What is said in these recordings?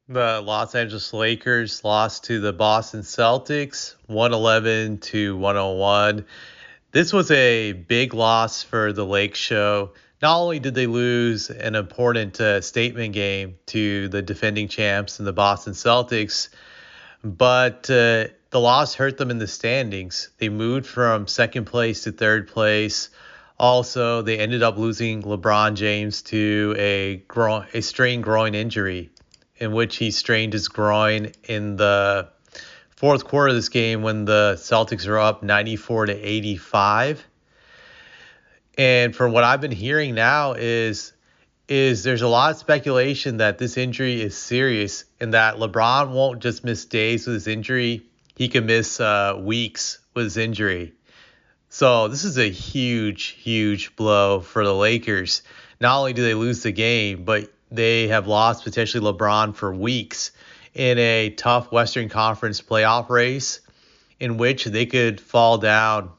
The Los Angeles Lakers lost to the Boston Celtics 111 to 101. This was a big loss for the Lake Show. Not only did they lose an important statement game to the defending champs and the Boston Celtics, but the loss hurt them in the standings. They moved from second place to third place. Also, they ended up losing LeBron James to a strained groin injury, in which he strained his groin in the fourth quarter of this game when the Celtics were up 94 to 85. And from what I've been hearing now is there's a lot of speculation that this injury is serious and that LeBron won't just miss days with his injury. He can miss weeks with his injury. So this is a huge, huge blow for the Lakers. Not only do they lose the game, but they have lost potentially LeBron for weeks in a tough Western Conference playoff race in which they could fall down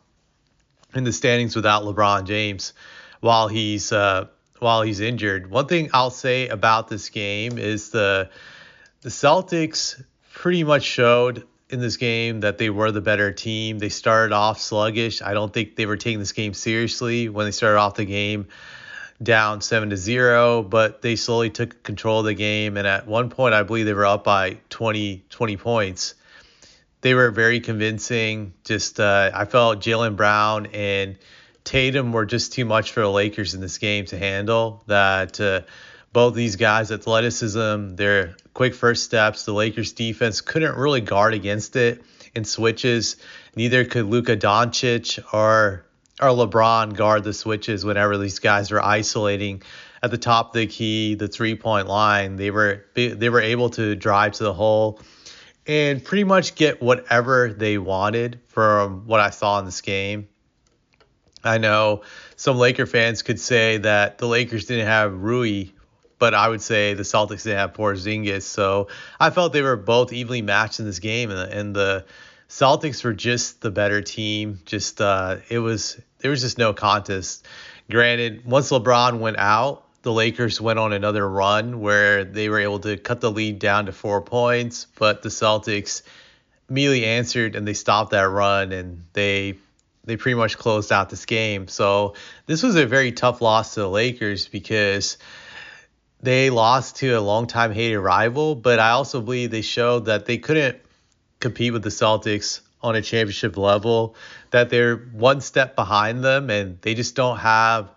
in the standings without LeBron James while he's injured. One thing I'll say about this game is the Celtics pretty much showed in this game that they were the better team. They started off sluggish. I don't think they were taking this game seriously when they started off the game down 7-0, but they slowly took control of the game. And at one point, I believe they were up by 20 points. They were very convincing. I felt Jaylen Brown and Tatum were just too much for the Lakers in this game to handle. That both these guys' athleticism, their quick first steps, the Lakers defense couldn't really guard against it in switches. Neither could Luka Doncic or LeBron guard the switches whenever these guys were isolating at the top of the key, the 3-point line. They were able to drive to the hole and pretty much get whatever they wanted from what I saw in this game. I know some Laker fans could say that the Lakers didn't have Rui, but I would say the Celtics didn't have Porzingis. So I felt they were both evenly matched in this game, and the Celtics were just the better team. There was just no contest. Granted, once LeBron went out, the Lakers went on another run where they were able to cut the lead down to 4 points, but the Celtics immediately answered and they stopped that run and they pretty much closed out this game. So this was a very tough loss to the Lakers because they lost to a longtime hated rival, but I also believe they showed that they couldn't compete with the Celtics on a championship level, that they're one step behind them and they just don't have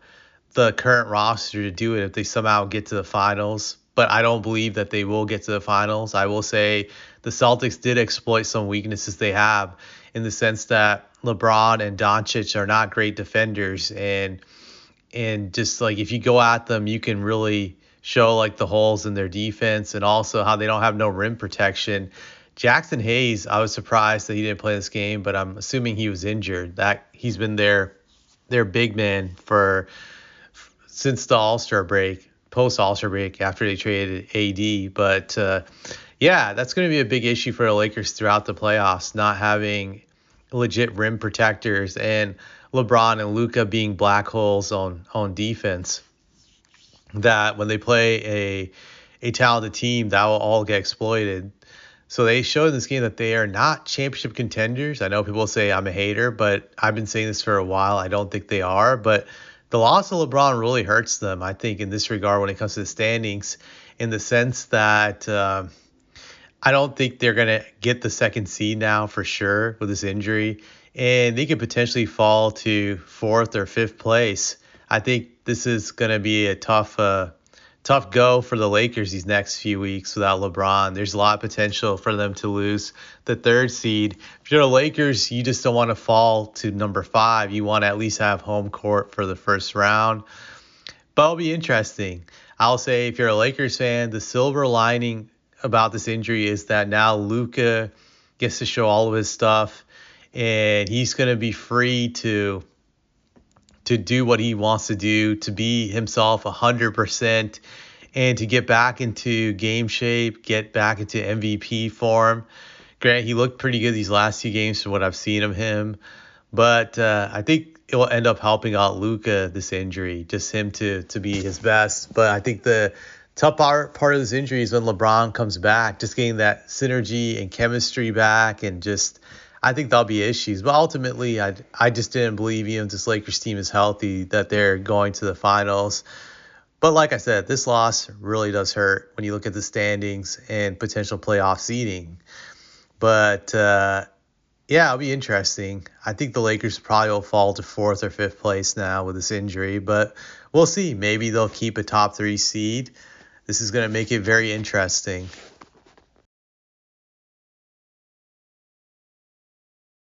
the current roster to do it if they somehow get to the finals. But I don't believe that they will get to the finals. I will say the Celtics did exploit some weaknesses they have in the sense that LeBron and Doncic are not great defenders, and just like if you go at them, you can really show like the holes in their defense and also how they don't have no rim protection. Jackson Hayes, I was surprised that he didn't play this game, but I'm assuming he was injured. That he's been their big man since the All-Star break, post All-Star break after they traded AD. But yeah, that's going to be a big issue for the Lakers throughout the playoffs, not having legit rim protectors and LeBron and Luka being black holes on defense. That when they play a talented team, that will all get exploited. So they showed in this game that they are not championship contenders. I know people say I'm a hater, but I've been saying this for a while. I don't think they are. But the loss of LeBron really hurts them, I think, in this regard when it comes to the standings, in the sense that I don't think they're going to get the second seed now for sure with this injury. And they could potentially fall to fourth or fifth place. I think this is going to be a tough go for the Lakers these next few weeks without LeBron. There's a lot of potential for them to lose the third seed. If you're the Lakers, you just don't want to fall to number 5. You want to at least have home court for the first round. But it'll be interesting. I'll say if you're a Lakers fan, the silver lining about this injury is that now Luka gets to show all of his stuff and he's going to be free to do what he wants to do, to be himself 100%, and to get back into game shape, get back into MVP form. Grant, he looked pretty good these last 2 games from what I've seen of him, but I think it will end up helping out Luka, this injury, just him to be his best. But I think the Tough part of this injury is when LeBron comes back, just getting that synergy and chemistry back, and just I think there'll be issues. But ultimately, I just didn't believe even if this Lakers team is healthy that they're going to the finals. But like I said, this loss really does hurt when you look at the standings and potential playoff seeding. But yeah, it'll be interesting. I think the Lakers probably will fall to fourth or fifth place now with this injury, but we'll see. Maybe they'll keep a top 3 seed. This is going to make it very interesting.